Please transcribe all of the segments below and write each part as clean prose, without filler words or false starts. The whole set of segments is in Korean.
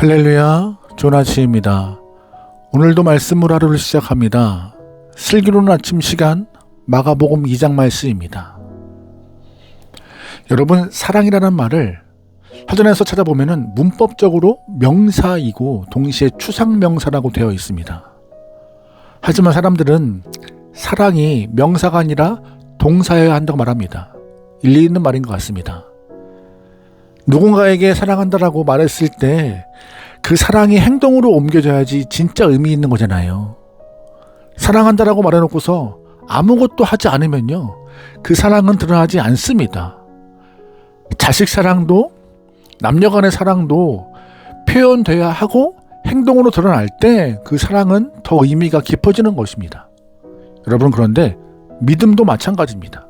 할렐루야, 좋은 아침입니다. 오늘도 말씀으로 하루를 시작합니다. 슬기로운 아침 시간 마가복음 2장 말씀입니다. 여러분, 사랑이라는 말을 사전에서 찾아보면 문법적으로 명사이고 동시에 추상명사라고 되어 있습니다. 하지만 사람들은 사랑이 명사가 아니라 동사여야 한다고 말합니다. 일리 있는 말인 것 같습니다. 누군가에게 사랑한다라고 말했을 때 그 사랑이 행동으로 옮겨져야지 진짜 의미 있는 거잖아요. 사랑한다라고 말해놓고서 아무것도 하지 않으면요, 그 사랑은 드러나지 않습니다. 자식 사랑도 남녀 간의 사랑도 표현돼야 하고 행동으로 드러날 때 그 사랑은 더 의미가 깊어지는 것입니다. 여러분, 그런데 믿음도 마찬가지입니다.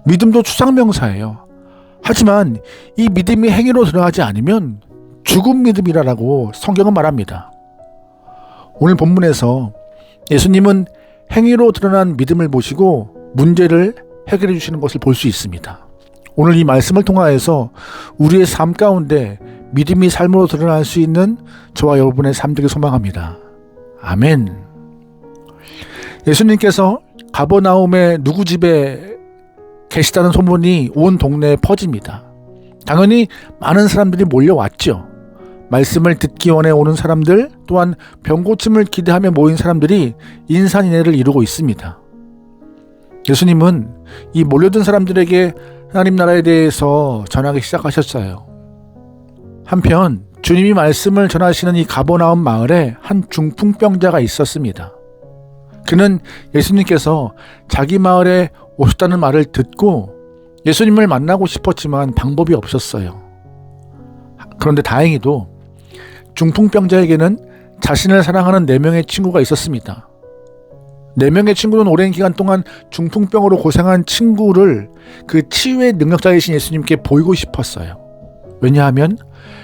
믿음도 추상명사예요. 하지만 이 믿음이 행위로 드러나지 않으면 죽은 믿음이라고 성경은 말합니다. 오늘 본문에서 예수님은 행위로 드러난 믿음을 보시고 문제를 해결해 주시는 것을 볼 수 있습니다. 오늘 이 말씀을 통하여서 우리의 삶 가운데 믿음이 삶으로 드러날 수 있는 저와 여러분의 삶 되길 소망합니다. 아멘. 예수님께서 가버나움의 누구 집에 계시다는 소문이 온 동네에 퍼집니다. 당연히 많은 사람들이 몰려왔죠. 말씀을 듣기 원해 오는 사람들, 또한 병고침을 기대하며 모인 사람들이 인산인해를 이루고 있습니다. 예수님은 이 몰려든 사람들에게 하나님 나라에 대해서 전하기 시작하셨어요. 한편 주님이 말씀을 전하시는 이 가버나움 마을에 한 중풍병자가 있었습니다. 그는 예수님께서 자기 마을에 오셨다는 말을 듣고 예수님을 만나고 싶었지만 방법이 없었어요. 그런데 다행히도 중풍병자에게는 자신을 사랑하는 4명의 친구가 있었습니다. 4명의 친구는 오랜 기간 동안 중풍병으로 고생한 친구를 그 치유의 능력자이신 예수님께 보이고 싶었어요. 왜냐하면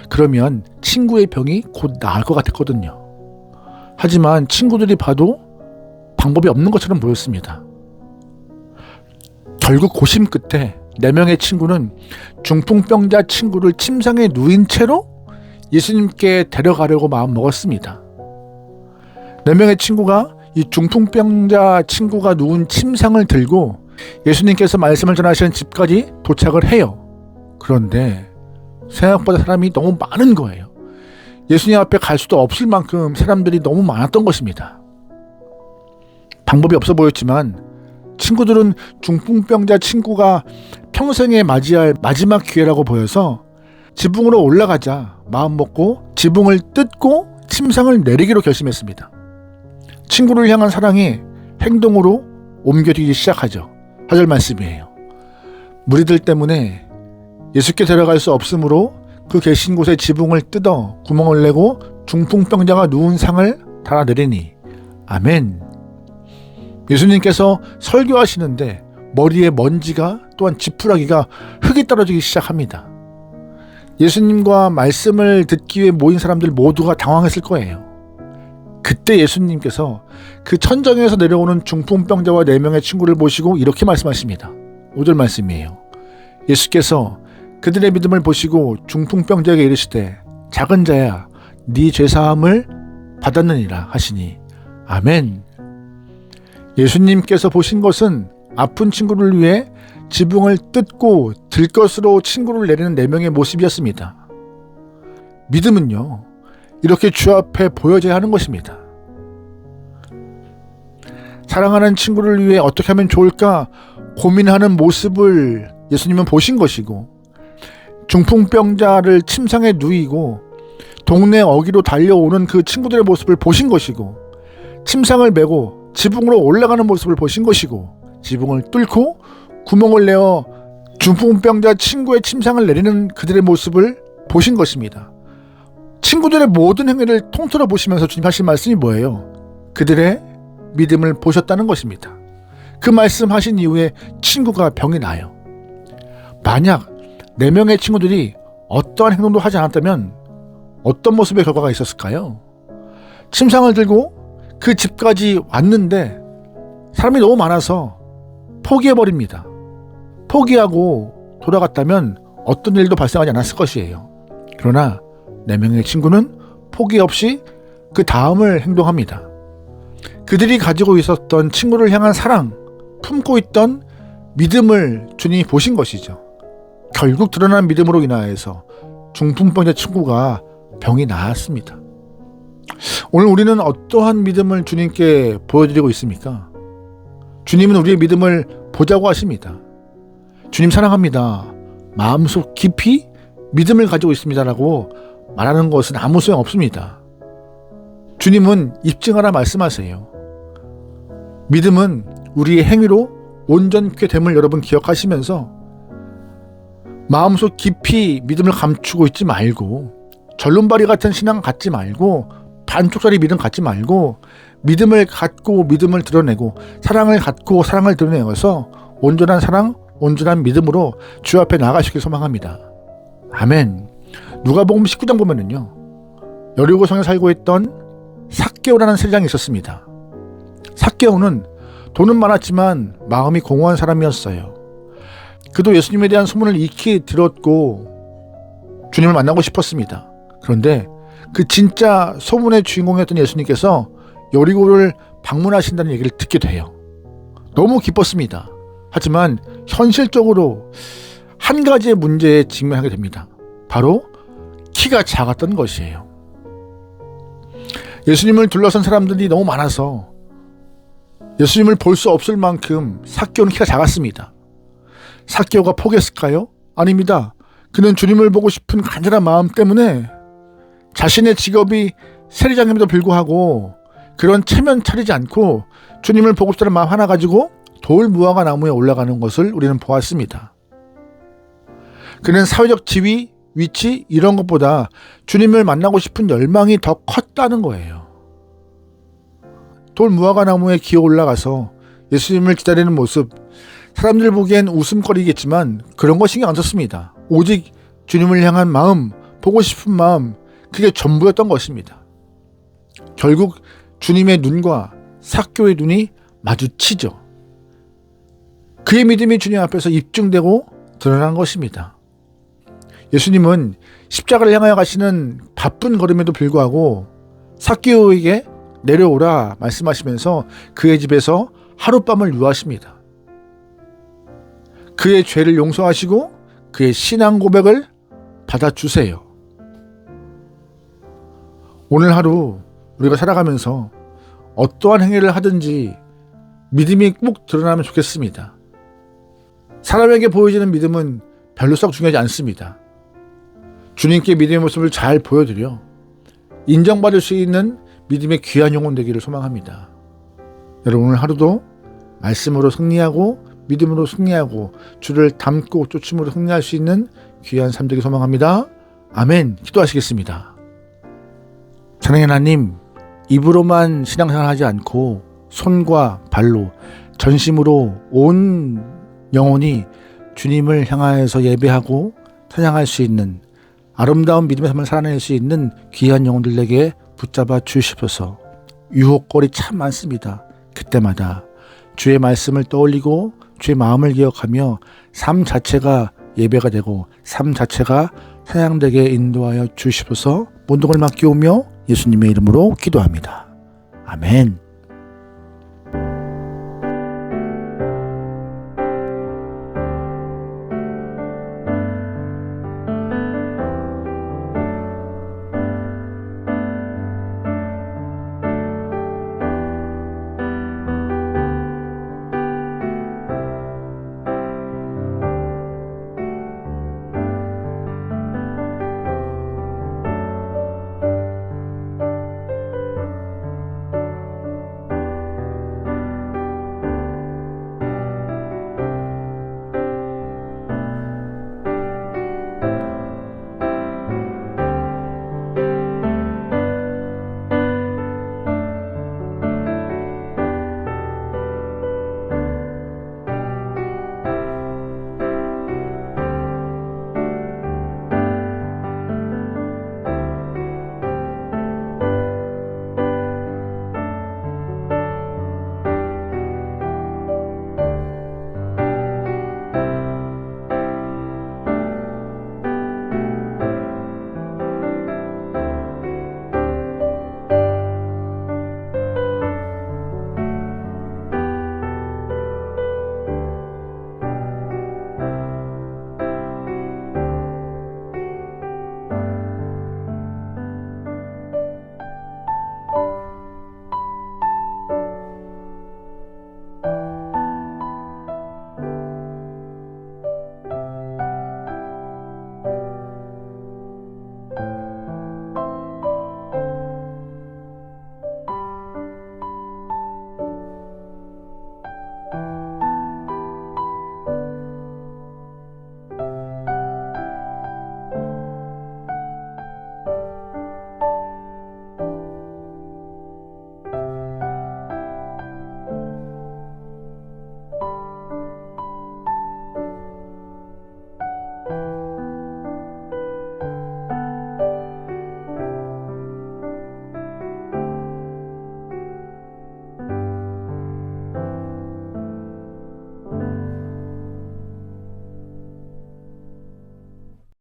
그러면 친구의 병이 곧 나을 것 같았거든요. 하지만 친구들이 봐도 방법이 없는 것처럼 보였습니다. 결국 고심 끝에 4명의 친구는 중풍병자 친구를 침상에 누인 채로 예수님께 데려가려고 마음먹었습니다. 4명의 친구가 이 중풍병자 친구가 누운 침상을 들고 예수님께서 말씀을 전하시는 집까지 도착을 해요. 그런데 생각보다 사람이 너무 많은 거예요. 예수님 앞에 갈 수도 없을 만큼 사람들이 너무 많았던 것입니다. 방법이 없어 보였지만 친구들은 중풍병자 친구가 평생에 맞이할 마지막 기회라고 보여서 지붕으로 올라가자 마음먹고 지붕을 뜯고 침상을 내리기로 결심했습니다. 친구를 향한 사랑이 행동으로 옮겨지기 시작하죠. 4절 말씀이에요. 무리들 때문에 예수께 데려갈 수 없으므로 그 계신 곳에 지붕을 뜯어 구멍을 내고 중풍병자가 누운 상을 달아내리니. 아멘. 예수님께서 설교하시는데 머리에 먼지가, 또한 지푸라기가, 흙이 떨어지기 시작합니다. 예수님과 말씀을 듣기 위해 모인 사람들 모두가 당황했을 거예요. 그때 예수님께서 그 천정에서 내려오는 중풍병자와 4명의 친구를 보시고 이렇게 말씀하십니다. 5절 말씀이에요. 예수께서 그들의 믿음을 보시고 중풍병자에게 이르시되 작은 자야, 네 죄사함을 받았느니라 하시니. 아멘. 예수님께서 보신 것은 아픈 친구를 위해 지붕을 뜯고 들것으로 친구를 내리는 4명의 모습이었습니다. 믿음은요, 이렇게 주 앞에 보여져야 하는 것입니다. 사랑하는 친구를 위해 어떻게 하면 좋을까 고민하는 모습을 예수님은 보신 것이고, 중풍병자를 침상에 누이고 동네 어귀로 달려오는 그 친구들의 모습을 보신 것이고, 침상을 메고 지붕으로 올라가는 모습을 보신 것이고, 지붕을 뚫고 구멍을 내어 중풍병자 친구의 침상을 내리는 그들의 모습을 보신 것입니다. 친구들의 모든 행위를 통틀어 보시면서 주님 하신 말씀이 뭐예요? 그들의 믿음을 보셨다는 것입니다. 그 말씀 하신 이후에 친구가 병이 나요. 만약 4명의 친구들이 어떠한 행동도 하지 않았다면 어떤 모습의 결과가 있었을까요? 침상을 들고 그 집까지 왔는데 사람이 너무 많아서 포기해버립니다. 포기하고 돌아갔다면 어떤 일도 발생하지 않았을 것이에요. 그러나 4명의 친구는 포기 없이 그 다음을 행동합니다. 그들이 가지고 있었던 친구를 향한 사랑, 품고 있던 믿음을 주님이 보신 것이죠. 결국 드러난 믿음으로 인하여서 중풍병자 친구가 병이 나았습니다. 오늘 우리는 어떠한 믿음을 주님께 보여드리고 있습니까? 주님은 우리의 믿음을 보자고 하십니다. 주님 사랑합니다. 마음속 깊이 믿음을 가지고 있습니다라고 말하는 것은 아무 소용 없습니다. 주님은 입증하라 말씀하세요. 믿음은 우리의 행위로 온전케 됨을 여러분 기억하시면서 마음속 깊이 믿음을 감추고 있지 말고 절름발이 같은 신앙 갖지 말고 반쪽짜리 믿음 갖지 말고 믿음을 갖고 믿음을 드러내고 사랑을 갖고 사랑을 드러내어서 온전한 사랑, 온전한 믿음으로 주 앞에 나가시길 소망합니다. 아멘. 누가복음 19장 보면은요, 여리고성에 살고 있던 삭개오라는 세리장이 있었습니다. 삭개오는 돈은 많았지만 마음이 공허한 사람이었어요. 그도 예수님에 대한 소문을 익히 들었고 주님을 만나고 싶었습니다. 그런데 그 진짜 소문의 주인공이었던 예수님께서 여리고를 방문하신다는 얘기를 듣게 돼요. 너무 기뻤습니다. 하지만 현실적으로 한 가지의 문제에 직면하게 됩니다. 바로 키가 작았던 것이에요. 예수님을 둘러싼 사람들이 너무 많아서 예수님을 볼 수 없을 만큼 삭개오는 키가 작았습니다. 삭개오가 포기했을까요? 아닙니다. 그는 주님을 보고 싶은 간절한 마음 때문에 자신의 직업이 세리장임에도 불구하고 그런 체면 차리지 않고 주님을 보고 싶다는 마음 하나 가지고 돌 무화과 나무에 올라가는 것을 우리는 보았습니다. 그는 사회적 지위, 위치 이런 것보다 주님을 만나고 싶은 열망이 더 컸다는 거예요. 돌 무화과 나무에 기어 올라가서 예수님을 기다리는 모습, 사람들 보기엔 웃음거리겠지만 그런 거 신경 안 썼습니다. 오직 주님을 향한 마음, 보고 싶은 마음, 그게 전부였던 것입니다. 결국 주님의 눈과 삭개오의 눈이 마주치죠. 그의 믿음이 주님 앞에서 입증되고 드러난 것입니다. 예수님은 십자가를 향하여 가시는 바쁜 걸음에도 불구하고 삭개오에게 내려오라 말씀하시면서 그의 집에서 하룻밤을 유하십니다. 그의 죄를 용서하시고 그의 신앙 고백을 받아주세요. 오늘 하루 우리가 살아가면서 어떠한 행위를 하든지 믿음이 꼭 드러나면 좋겠습니다. 사람에게 보여지는 믿음은 별로 썩 중요하지 않습니다. 주님께 믿음의 모습을 잘 보여드려 인정받을 수 있는 믿음의 귀한 영혼 되기를 소망합니다. 여러분 오늘 하루도 말씀으로 승리하고 믿음으로 승리하고 주를 닮고 쫓음으로 승리할 수 있는 귀한 삶 되기 소망합니다. 아멘. 기도하시겠습니다. 사랑의 하나님, 입으로만 신앙생활 하지 않고 손과 발로 전심으로 온 영혼이 주님을 향하여서 예배하고 찬양할 수 있는 아름다운 믿음의 삶을 살아낼 수 있는 귀한 영혼들에게 붙잡아 주시옵소서. 유혹거리 참 많습니다. 그때마다 주의 말씀을 떠올리고 주의 마음을 기억하며 삶 자체가 예배가 되고 삶 자체가 찬양되게 인도하여 주시옵소서. 모든 걸 맡기오며 예수님의 이름으로 기도합니다. 아멘.